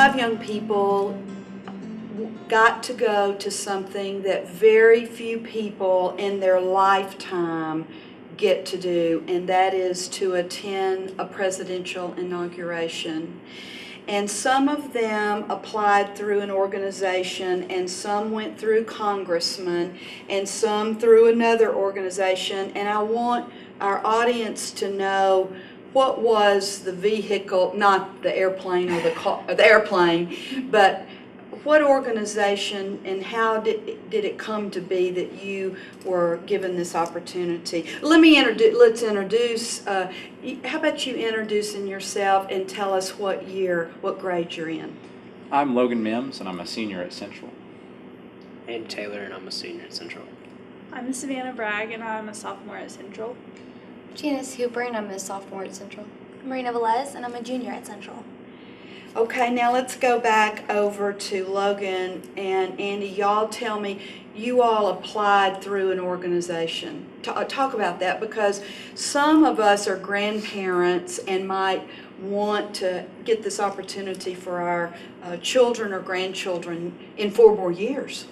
5 young people got to go to something that very few people in their lifetime get to do, and that is to attend a presidential inauguration. And some of them applied through an organization, and some went through congressmen, and some through another organization. And I want our audience to know what was the vehicle, not the airplane or the car, or the airplane, but what organization and how did it come to be that you were given this opportunity? Let's introduce, how about you introducing yourself and tell us what grade you're in? I'm Logan Mims, and I'm a senior at Central. And Taylor, and I'm a senior at Central. I'm Savanna Bragg, and I'm a sophomore at Central. Janice, and I'm a sophomore at Central. Marina Velez, and I'm a junior at Central. Okay, now let's go back over to Logan and Andy. Y'all tell me, you all applied through an organization. Talk about that, because some of us are grandparents and might want to get this opportunity for our children or grandchildren in 4 more years.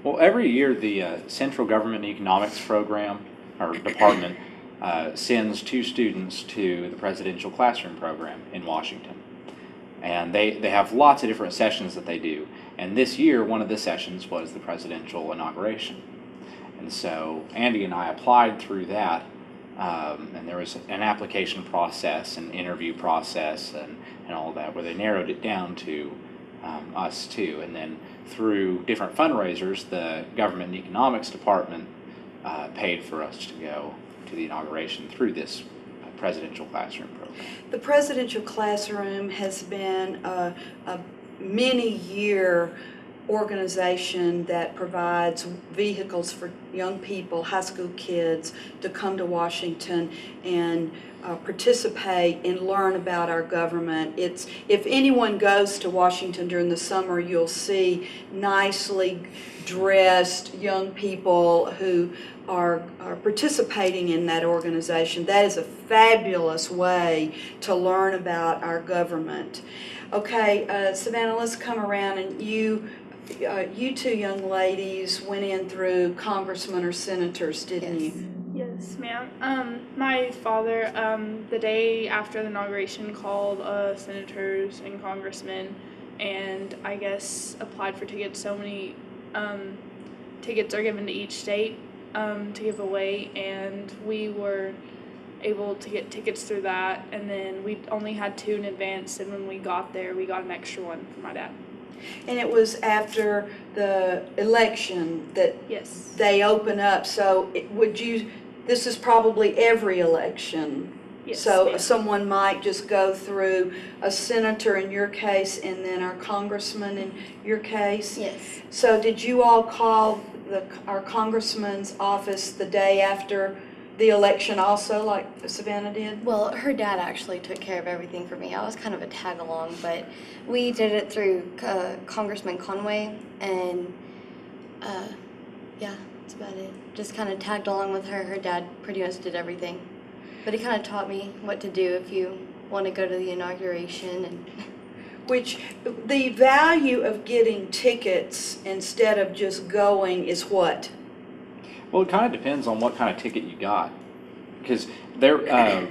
Well, every year the Central Government Economics Program, or Department, sends 2 students to the Presidential Classroom Program in Washington. And they have lots of different sessions that they do. And this year, one of the sessions was the presidential inauguration. And so Andy and I applied through that, and there was an application process, an interview process, and all that, where they narrowed it down to us too. And then through different fundraisers, the Government and Economics Department paid for us to go to the inauguration through this presidential classroom program. The presidential classroom has been a many-year organization that provides vehicles for young people, high school kids, to come to Washington and participate and learn about our government. If anyone goes to Washington during the summer, you'll see nicely dressed young people who are participating in that organization. That is a fabulous way to learn about our government. Okay, Savanna, let's come around, and you 2 young ladies went in through congressmen or senators, didn't you? Yes, ma'am. My father, the day after the inauguration, called senators and congressmen, and I guess applied for tickets. So many tickets are given to each state to give away, and we were able to get tickets through that. And then we only had 2 in advance, and when we got there, we got an extra one for my dad. And it was after the election that Yes. they open up. So this is probably every election. Yes, So ma'am. someone might just go through a senator in your case, and then our congressman in your case. Yes. So did you all call our congressman's office the day after the election also, like Savanna did? Well, her dad actually took care of everything for me. I was kind of a tag along, but we did it through Congressman Conway, and yeah, that's about it. Just kind of tagged along with her. Her dad pretty much did everything. But he kind of taught me what to do if you want to go to the inauguration. And Which, the value of getting tickets instead of just going is what? Well, it kind of depends on what kind of ticket you got, because the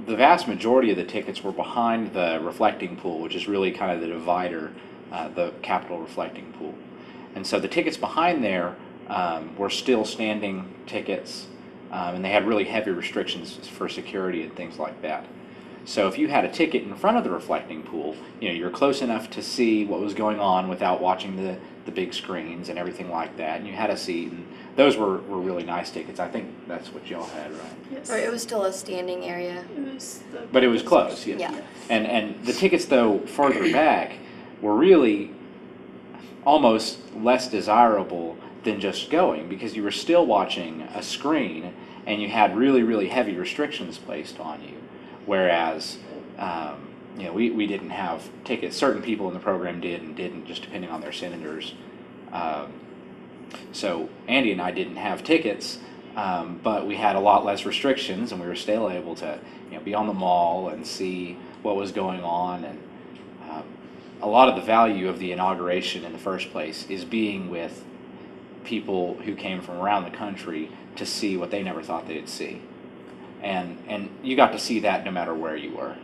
vast majority of the tickets were behind the reflecting pool, which is really kind of the divider, the Capitol reflecting pool. And so the tickets behind there were still standing tickets, and they had really heavy restrictions for security and things like that. So if you had a ticket in front of the reflecting pool, you're close enough to see what was going on without watching the big screens and everything like that, and you had a seat, and those were really nice tickets. I think that's what y'all had, right? Yes. or it was still a standing area. But it was close, yes. Yeah. And the tickets, though, further back were really almost less desirable than just going, because you were still watching a screen and you had really, really heavy restrictions placed on you. Whereas, we didn't have tickets. Certain people in the program did and didn't, just depending on their senators. So Andy and I didn't have tickets, but we had a lot less restrictions, and we were still able to be on the mall and see what was going on. And a lot of the value of the inauguration in the first place is being with people who came from around the country to see what they never thought they'd see. And you got to see that no matter where you were.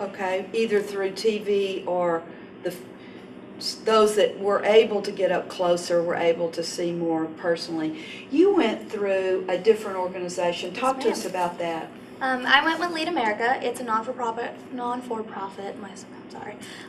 Okay, either through TV or those that were able to get up closer were able to see more personally. You went through a different organization. Talk to us about that. I went with Lead America. It's a non-for-profit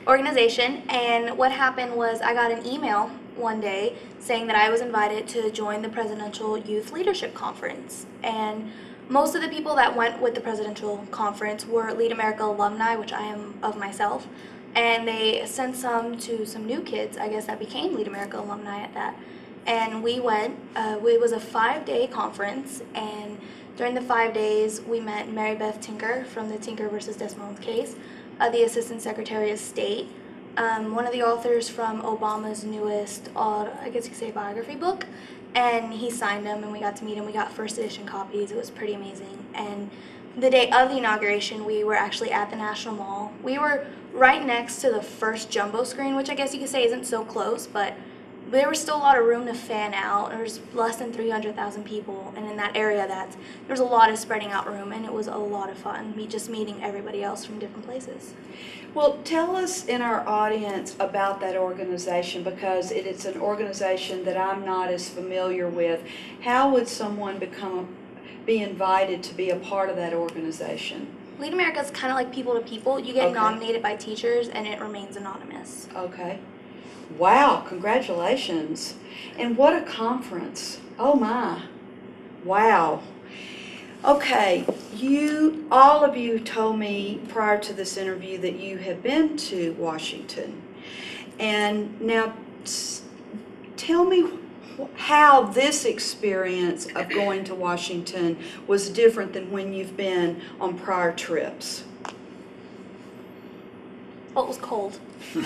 organization. And what happened was I got an email one day saying that I was invited to join the Presidential Youth Leadership Conference. And most of the people that went with the Presidential Conference were Lead America alumni, which I am of myself. And they sent some to some new kids, I guess, that became Lead America alumni at that. And we went. It was a 5-day conference, and during the 5 days, we met Mary Beth Tinker from the Tinker versus Desmond case, the Assistant Secretary of State, one of the authors from Obama's newest, I guess you could say, biography book, and he signed them, and we got to meet him. We got first edition copies. It was pretty amazing. And the day of the inauguration, we were actually at the National Mall. We were right next to the first jumbo screen, which I guess you could say isn't so close, but there was still a lot of room to fan out. There was less than 300,000 people, and in that area, there was a lot of spreading out room, and it was a lot of fun, just meeting everybody else from different places. Well, tell us in our audience about that organization, because it's an organization that I'm not as familiar with. How would someone be invited to be a part of that organization? Lead America is kind of like people to people. You get Okay. nominated by teachers, and it remains anonymous. Okay. Wow, congratulations. And what a conference. Oh my. Wow. Okay, all of you told me prior to this interview that you have been to Washington. And now tell me how this experience of going to Washington was different than when you've been on prior trips. Well, it was cold. True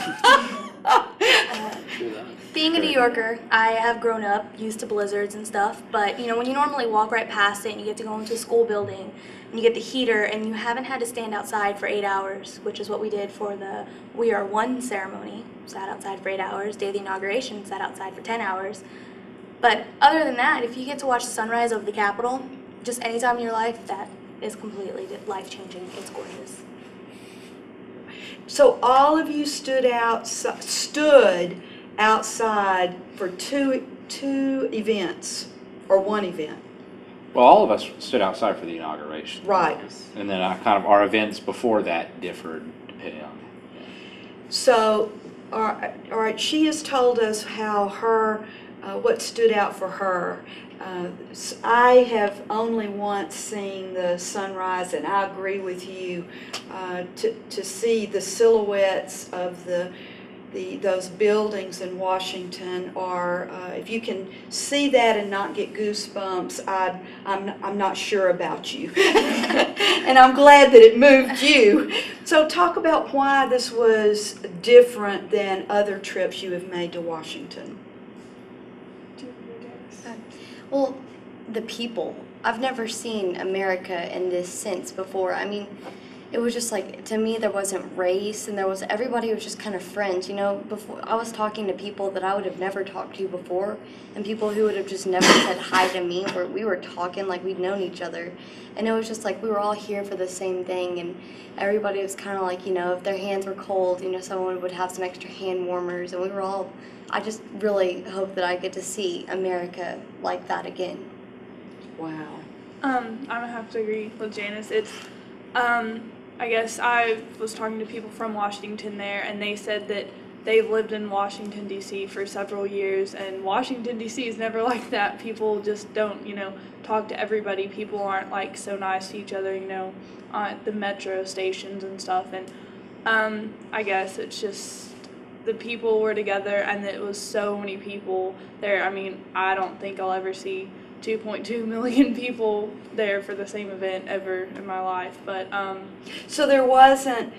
that. Being a New Yorker, I have grown up used to blizzards and stuff, but when you normally walk right past it and you get to go into a school building and you get the heater and you haven't had to stand outside for 8 hours, which is what we did for the We Are One ceremony, sat outside for 8 hours, day of the inauguration, sat outside for 10 hours. But other than that, if you get to watch the sunrise over the Capitol, just any time in your life, that is completely life-changing. It's gorgeous. So all of you stood outside for two events, or one event. Well, all of us stood outside for the inauguration. Right. And then our events before that differed depending on. So, all right, she has told us how what stood out for her. I have only once seen the sunrise, and I agree with you, to see the silhouettes of those buildings in Washington, or if you can see that and not get goosebumps, I'm not sure about you. And I'm glad that it moved you. So talk about why this was different than other trips you have made to Washington. Well, the people. I've never seen America in this sense before. I mean, it was just like, to me, there wasn't race, and everybody was just kind of friends, Before, I was talking to people that I would have never talked to before, and people who would have just never said hi to me, where we were talking like we'd known each other. And it was just like we were all here for the same thing, and everybody was kind of like, if their hands were cold, someone would have some extra hand warmers, and I just really hope that I get to see America like that again. Wow. I'm gonna have to agree with Janice. It's, I guess I was talking to people from Washington there, and they said that they've lived in Washington, D.C. for several years, and Washington, D.C. is never like that. People just don't, talk to everybody. People aren't, so nice to each other, at the metro stations and stuff, and I guess it's just the people were together, and it was so many people there. I mean, I don't think I'll ever see 2.2 million people there for the same event ever in my life, but So there wasn't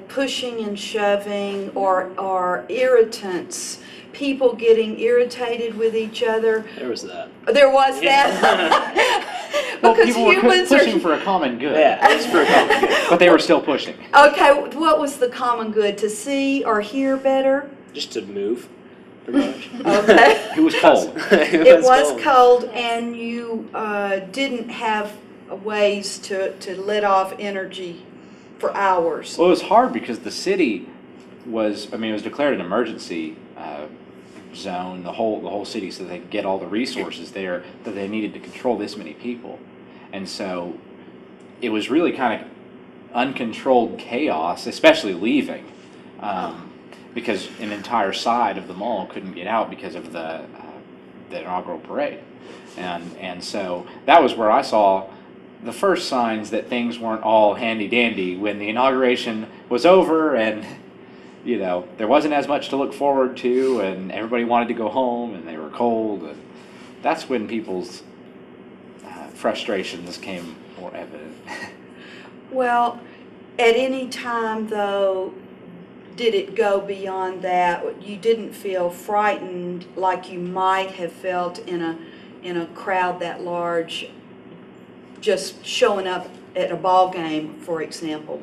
pushing and shoving or irritants, people getting irritated with each other. There was that. There was that. Well, Because people were humans are- pushing for a common good. Yeah, it's for a common good. But they were still pushing. Okay, what was the common good? To see or hear better? Just to move, pretty much. Okay. It was cold. It was cold, and you didn't have ways to let off energy for hours. Well, it was hard because the city was, I mean, it was declared an emergency zone, the whole city, so they could get all the resources there that they needed to control this many people. And so it was really kind of uncontrolled chaos, especially leaving, because an entire side of the mall couldn't get out because of the inaugural parade. And so that was where I saw the first signs that things weren't all handy-dandy when the inauguration was over and, you know, there wasn't as much to look forward to and everybody wanted to go home and they were cold. And that's when people's frustrations came more evident. Well, at any time, though, did it go beyond that? You didn't feel frightened like you might have felt in a crowd that large, just showing up at a ball game, for example?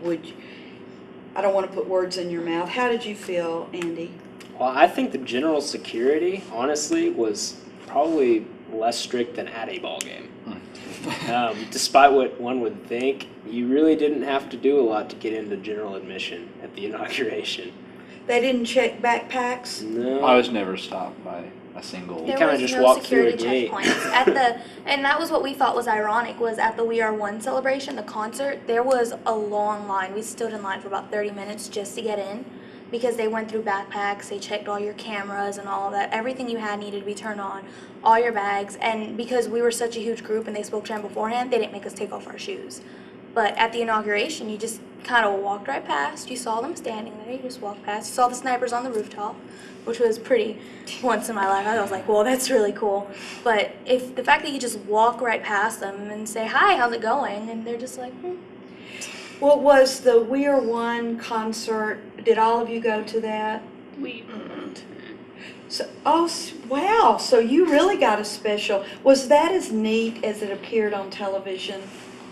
I don't want to put words in your mouth. How did you feel, Andy? Well, I think the general security, honestly, was probably less strict than at a ball game. Despite what one would think, you really didn't have to do a lot to get into general admission at the inauguration. They didn't check backpacks? No. I was never stopped by a single. You There kinda was just no walk through a security gate. checkpoints and that was what we thought was ironic, was at the We Are One celebration, the concert, there was a long line. We stood in line for about 30 minutes just to get in, because they went through backpacks, they checked all your cameras and all of that. Everything you had needed to be turned on, all your bags, and because we were such a huge group and they spoke to them beforehand, they didn't make us take off our shoes. But at the inauguration, you just kind of walked right past. You saw them standing there, you just walked past. You saw the snipers on the rooftop, which was pretty, once in my life, I was like, well, that's really cool. But if the fact that you just walk right past them and say, hi, how's it going? And they're just like, Well, was the We Are One concert, did all of you go to that? We didn't. So, wow, so you really got a special. Was that as neat as it appeared on television?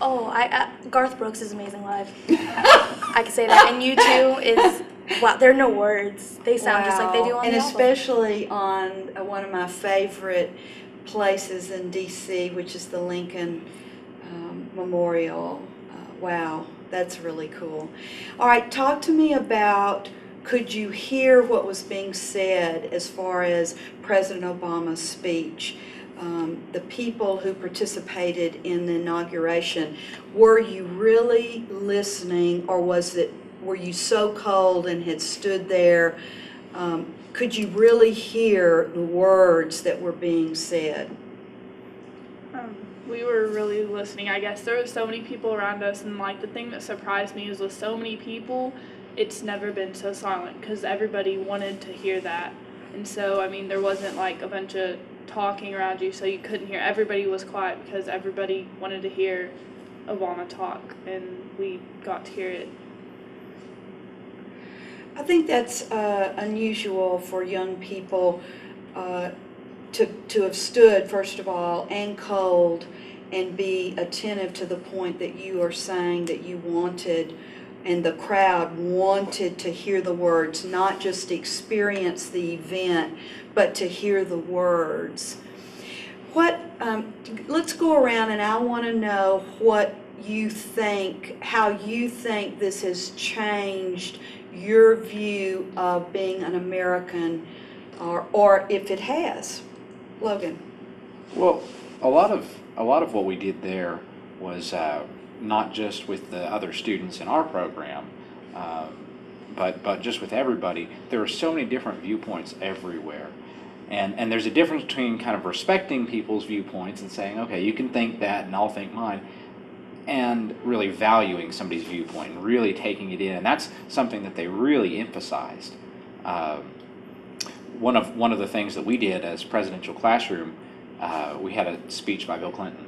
oh, Garth Brooks is amazing live. I can say that. And U2 is, wow, there are no words. They sound just like they do on and the album. especially on one of my favorite places in D.C., which is the Lincoln Memorial. Wow, that's really cool. All right, talk to me about, could you hear what was being said as far as President Obama's speech? The people who participated in the inauguration, were you really listening, or were you so cold and had stood there? Could you really hear the words that were being said? We were really listening, I guess. There were so many people around us, and like the thing that surprised me is with so many people, it's never been so silent, because everybody wanted to hear that. And so, I mean, there wasn't like a bunch of talking around you so you couldn't hear. Everybody was quiet because everybody wanted to hear Obama talk, and we got to hear it. I think that's unusual for young people to have stood, first of all, and cold, and be attentive to the point that you are saying that you wanted, and the crowd wanted to hear the words, not just experience the event, but to hear the words. Let's go around, and I want to know what you think, how you think this has changed your view of being an American, or if it has. Logan. Well, a lot of what we did there was not just with the other students in our program, but just with everybody. There are so many different viewpoints everywhere. And there's a difference between kind of respecting people's viewpoints and saying, okay, you can think that and I'll think mine, and really valuing somebody's viewpoint and really taking it in. And that's something that they really emphasized. One of the things that we did as presidential classroom, we had a speech by Bill Clinton,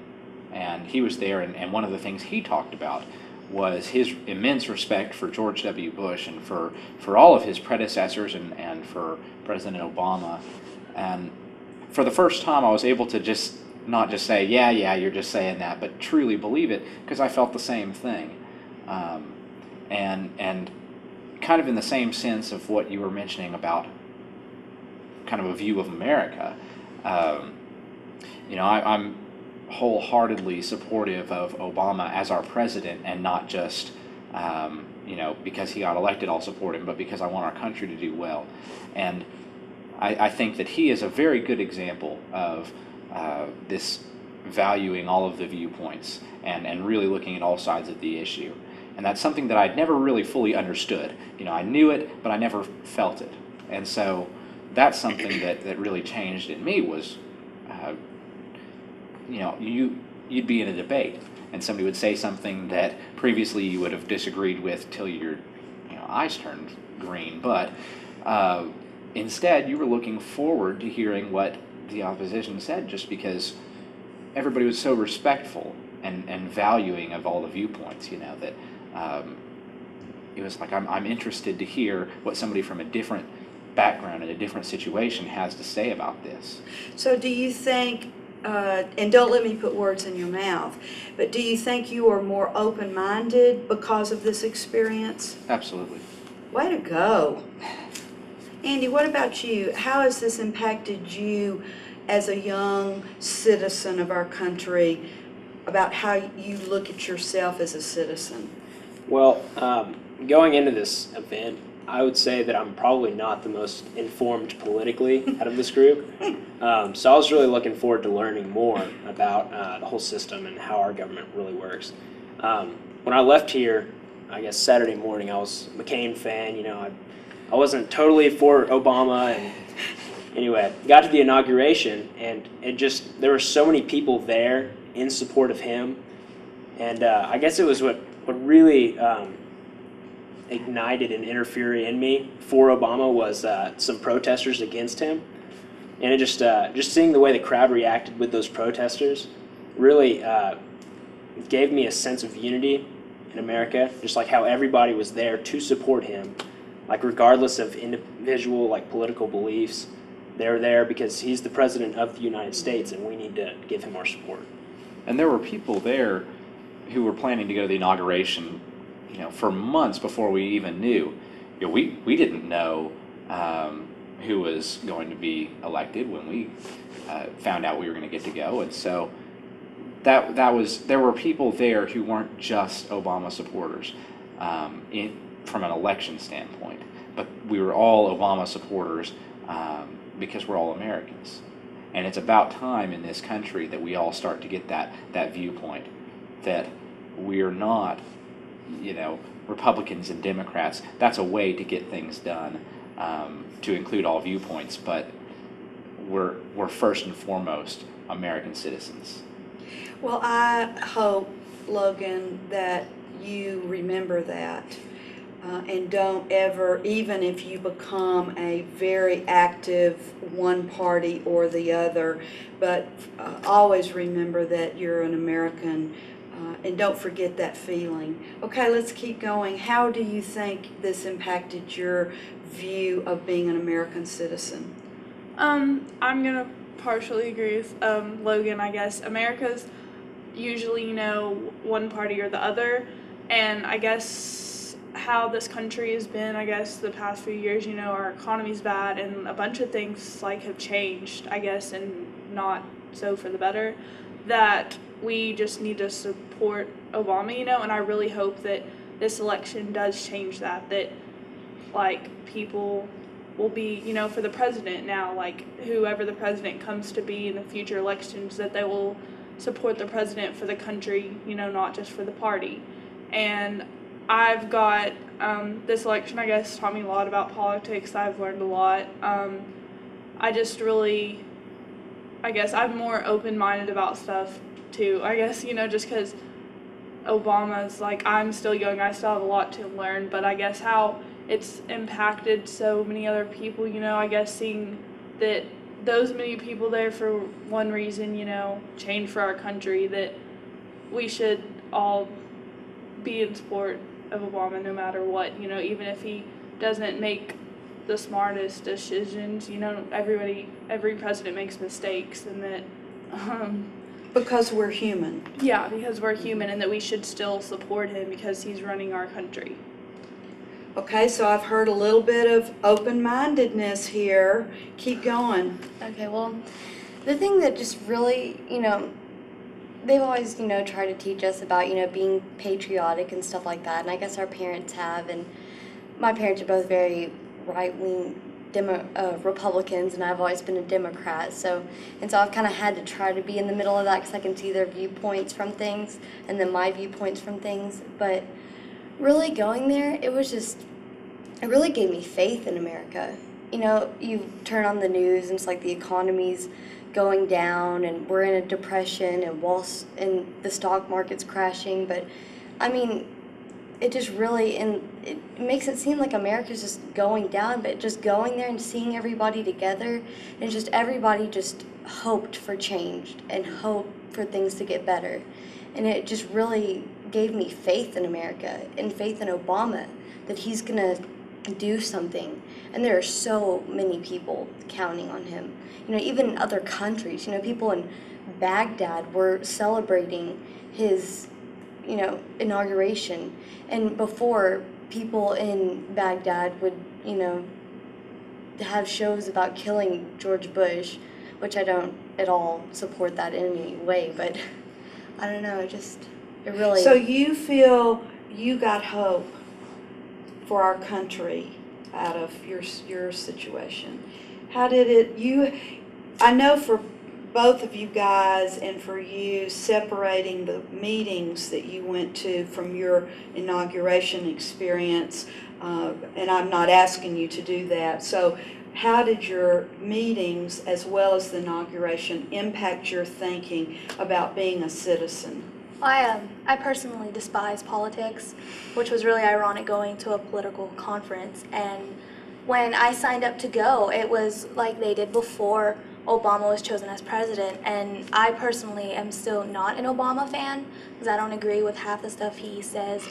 and he was there, and one of the things he talked about was his immense respect for George W. Bush and for all of his predecessors and for President Obama. And for the first time, I was able to just not just say, yeah, you're just saying that, but truly believe it, because I felt the same thing. And kind of in the same sense of what you were mentioning about kind of a view of America, I'm wholeheartedly supportive of Obama as our president, and not just, because he got elected, I'll support him, but because I want our country to do well. And I think that he is a very good example of this valuing all of the viewpoints and really looking at all sides of the issue. And that's something that I'd never really fully understood. I knew it, but I never felt it. And so that's something that really changed in me was, you'd be in a debate and somebody would say something that previously you would have disagreed with till your eyes turned green. But instead, you were looking forward to hearing what the opposition said, just because everybody was so respectful and valuing of all the viewpoints, that it was like, I'm interested to hear what somebody from a different background and a different situation has to say about this. So do you think, and don't let me put words in your mouth, but do you think you are more open-minded because of this experience? Absolutely. Way to go. Andy, what about you? How has this impacted you as a young citizen of our country, about how you look at yourself as a citizen? Well, going into this event, I would say that I'm probably not the most informed politically out of this group. So I was really looking forward to learning more about the whole system and how our government really works. When I left here, I guess Saturday morning, I was a McCain fan. I wasn't totally for Obama. And anyway, got to the inauguration, and there were so many people there in support of him. And I guess it was what really ignited an inner fury in me for Obama was some protesters against him. And it just seeing the way the crowd reacted with those protesters really gave me a sense of unity in America, just like how everybody was there to support him, like regardless of individual political beliefs. They're there because he's the president of the United States, and we need to give him our support. And there were people there who were planning to go to the inauguration, for months before we even knew. We didn't know who was going to be elected when we found out we were going to get to go, and so there were people there who weren't just Obama supporters from an election standpoint, but we were all Obama supporters because we're all Americans. And it's about time in this country that we all start to get that viewpoint, that we're not, Republicans and Democrats. That's a way to get things done, to include all viewpoints, but we're first and foremost American citizens. Well, I hope, Logan, that you remember that. And don't ever, even if you become a very active one party or the other, but always remember that you're an American, and don't forget that feeling. Okay, let's keep going. How do you think this impacted your view of being an American citizen? I'm going to partially agree with Logan, I guess. America's usually, one party or the other, and I guess how this country has been, I guess, the past few years, our economy's bad and a bunch of things have changed, I guess, and not so for the better, that we just need to support Obama, and I really hope that this election does change that people will be, for the president now, whoever the president comes to be in the future elections, that they will support the president for the country, not just for the party. And I've got, this election, I guess, taught me a lot about politics. I've learned a lot. I just really, I guess, I'm more open-minded about stuff, too. I guess, just because Obama's, I'm still young, I still have a lot to learn, but I guess how it's impacted so many other people, I guess seeing that those many people there for one reason, change for our country, that we should all be in support of Obama no matter what, even if he doesn't make the smartest decisions, every president makes mistakes, and that Because we're human. Yeah, because we're human and that we should still support him because he's running our country. Okay, so I've heard a little bit of open-mindedness here. Keep going. Okay, well, the thing that just really, they've always, tried to teach us about, being patriotic and stuff like that. And I guess our parents have. And my parents are both very right-wing Republicans, and I've always been a Democrat. So I've kind of had to try to be in the middle of that because I can see their viewpoints from things and then my viewpoints from things. But really going there, it really gave me faith in America. You turn on the news and it's like the economy's going down and we're in a depression and the stock market's crashing. But I mean, it just really, and it makes it seem like America's just going down, but just going there and seeing everybody together, and just everybody just hoped for change and hoped for things to get better. And it just really gave me faith in America and faith in Obama that he's gonna do something. And there are so many people counting on him. Even in other countries, people in Baghdad were celebrating his inauguration. And before, people in Baghdad would, have shows about killing George Bush, which I don't at all support that in any way, but I don't know, it really... So you feel you got hope for our country out of your situation. How did it, I know for both of you guys and for you, separating the meetings that you went to from your inauguration experience, and I'm not asking you to do that, so how did your meetings as well as the inauguration impact your thinking about being a citizen? I personally despise politics, which was really ironic going to a political conference. And when I signed up to go, it was like they did before Obama was chosen as president. And I personally am still not an Obama fan because I don't agree with half the stuff he says.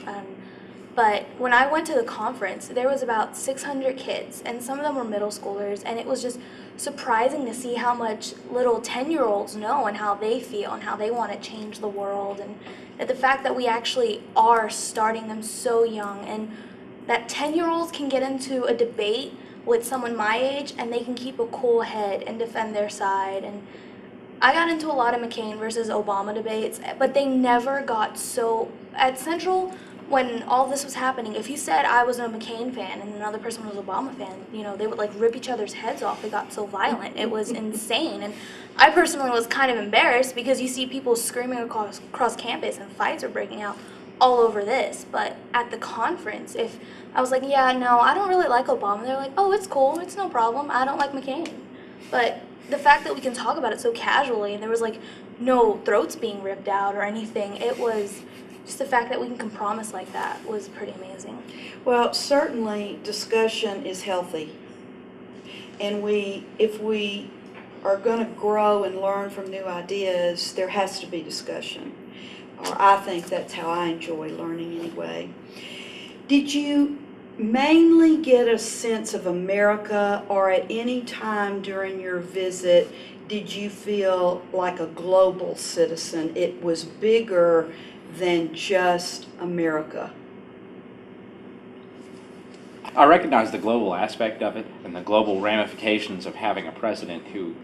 But when I went to the conference, there was about 600 kids, and some of them were middle schoolers, and it was just surprising to see how much little 10-year-olds know and how they feel and how they want to change the world, and that the fact that we actually are starting them so young, and that 10-year-olds can get into a debate with someone my age and they can keep a cool head and defend their side. And I got into a lot of McCain versus Obama debates, but they never got so... At Central, when all this was happening, if you said I was a McCain fan and another person was an Obama fan, they would like rip each other's heads off. It got so violent. It was insane. And I personally was kind of embarrassed because you see people screaming across campus and fights are breaking out all over this. But at the conference, if I was like, yeah, no, I don't really like Obama, they're like, oh, it's cool, it's no problem, I don't like McCain. But the fact that we can talk about it so casually and there was like no throats being ripped out or anything, it was... Just the fact that we can compromise like that was pretty amazing. Well, certainly discussion is healthy. And if we are going to grow and learn from new ideas, there has to be discussion. Or I think that's how I enjoy learning anyway. Did you mainly get a sense of America, or at any time during your visit, did you feel like a global citizen? It was bigger than just America. I recognize the global aspect of it and the global ramifications of having a president who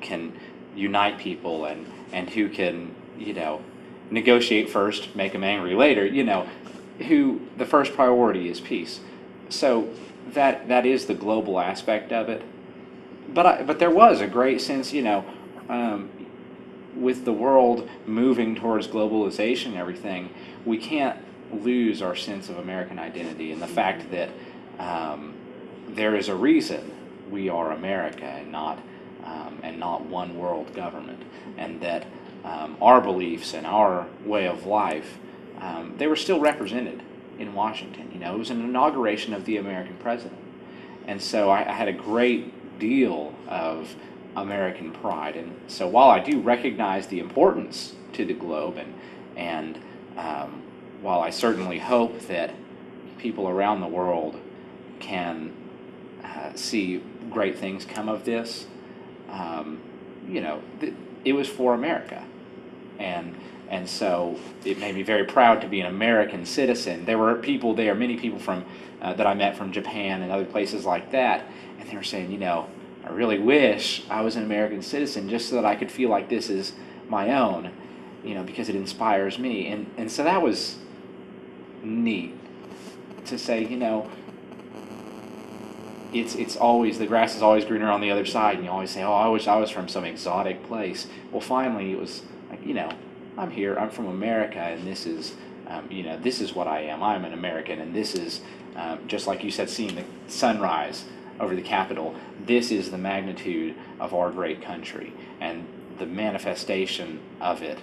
can unite people and who can, negotiate first, make them angry later, who the first priority is peace. So that is the global aspect of it. But there was a great sense, with the world moving towards globalization and everything, we can't lose our sense of American identity and the fact that there is a reason we are America and not one world government, and that our beliefs and our way of life, they were still represented in Washington. It was an inauguration of the American president, and so I had a great deal of American pride. And so while I do recognize the importance to the globe, and while I certainly hope that people around the world can see great things come of this, it was for America. And so it made me very proud to be an American citizen. There were people there, many people from that I met from Japan and other places like that, and they were saying, you know, I really wish I was an American citizen just so that I could feel like this is my own, you know, because it inspires me. And so that was neat to say, you know, it's always, the grass is always greener on the other side, and you always say, oh, I wish I was from some exotic place. Well, finally it was like, you know, I'm here, I'm from America, and this is, you know, this is what I am. I'm an American, and this is, just like you said, seeing the sunrise over the Capitol, this is the magnitude of our great country, and the manifestation of it,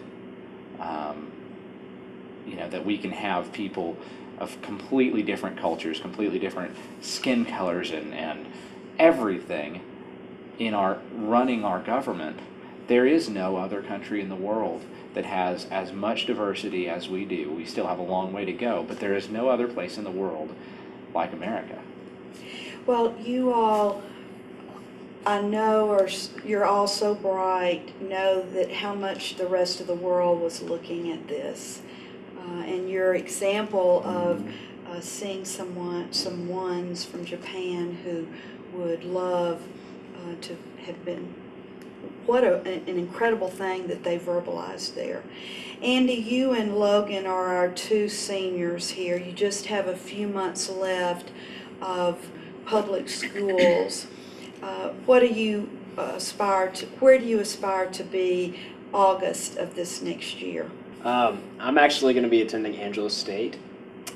you know, that we can have people of completely different cultures, completely different skin colors, and everything in our running our government. There is no other country in the world that has as much diversity as we do. We still have a long way to go, but there is no other place in the world like America. Well, you all, I know, you're all so bright, know that how much the rest of the world was looking at this. And your example of seeing some ones from Japan who would love to have been, what an incredible thing that they verbalized there. Andy, you and Logan are our two seniors here. You just have a few months left of public schools. What do you aspire to, where do you aspire to be August of this next year? I'm actually going to be attending Angelo State,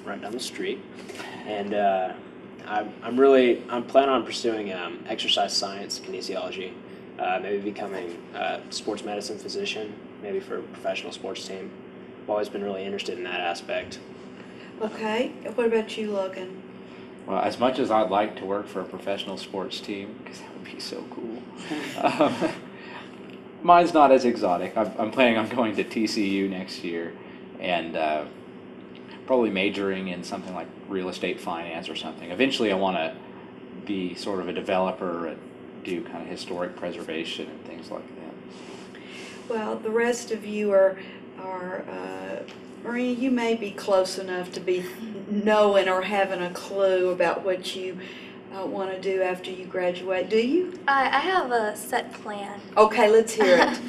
right down the street, and I'm planning on pursuing exercise science, kinesiology, maybe becoming a sports medicine physician, maybe for a professional sports team. I've always been really interested in that aspect. Okay, what about you, Logan? Well, as much as I'd like to work for a professional sports team, because that would be so cool, mine's not as exotic. I'm planning on going to TCU next year and probably majoring in something like real estate finance or something. Eventually I want to be sort of a developer and do kind of historic preservation and things like that. Well, the rest of you are Marina, you may be close enough to be knowing or having a clue about what you want to do after you graduate. Do you? I have a set plan. Okay, let's hear it.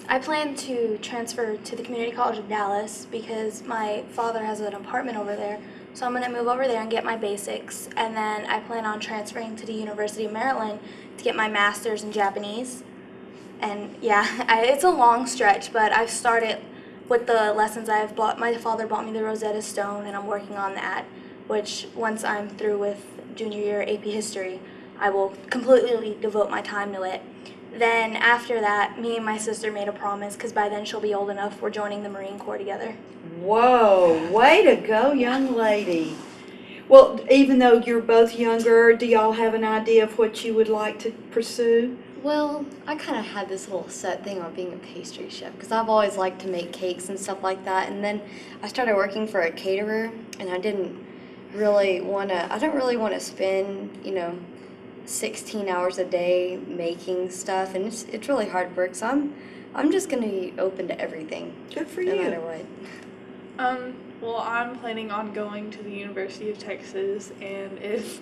I plan to transfer to the Community College of Dallas because my father has an apartment over there. So I'm going to move over there and get my basics. And then I plan on transferring to the University of Maryland to get my master's in Japanese. And yeah, it's a long stretch, but I've started with the lessons I've bought. My father bought me the Rosetta Stone, and I'm working on that, which once I'm through with junior year AP History, I will completely devote my time to it. Then after that, me and my sister made a promise, because by then she'll be old enough, we're joining the Marine Corps together. Whoa, way to go, young lady. Well, even though you're both younger, do y'all have an idea of what you would like to pursue? Well, I kind of had this little set thing on being a pastry chef because I've always liked to make cakes and stuff like that. And then I started working for a caterer, and I didn't really want to spend, 16 hours a day making stuff, and it's really hard work. So I'm just going to be open to everything. Good for no you. matter what. Well, I'm planning on going to the University of Texas, and if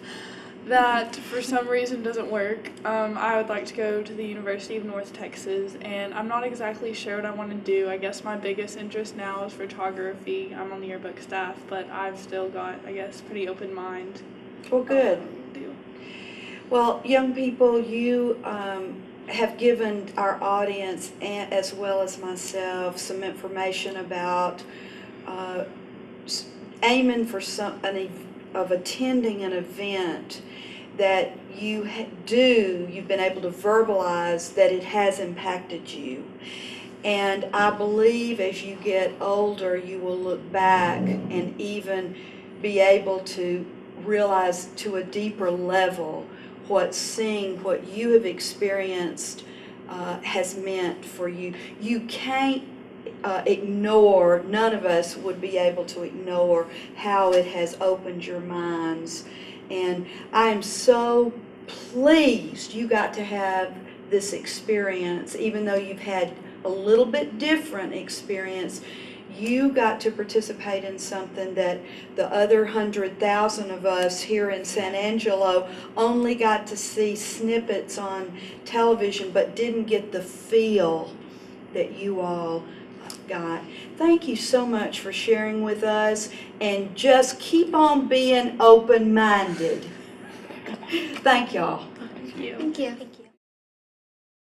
that for some reason doesn't work, I would like to go to the University of North Texas, and I'm not exactly sure what I want to do. I guess my biggest interest now is photography. I'm on the yearbook staff, but I've still got, pretty open mind. Well, good. Do. Well, young people, you have given our audience, as well as myself, some information about aiming for attending an event that you've been able to verbalize that it has impacted you. And I believe as you get older, you will look back and even be able to realize to a deeper level what seeing what you have experienced has meant for you. You can't ignore, none of us would be able to ignore how it has opened your minds. And I am so pleased you got to have this experience, even though you've had a little bit different experience, you got to participate in something that the other 100,000 of us here in San Angelo only got to see snippets on television, but didn't get the feel that you all got. Thank you so much for sharing with us, and just keep on being open-minded. Thank y'all. Thank you. Thank you.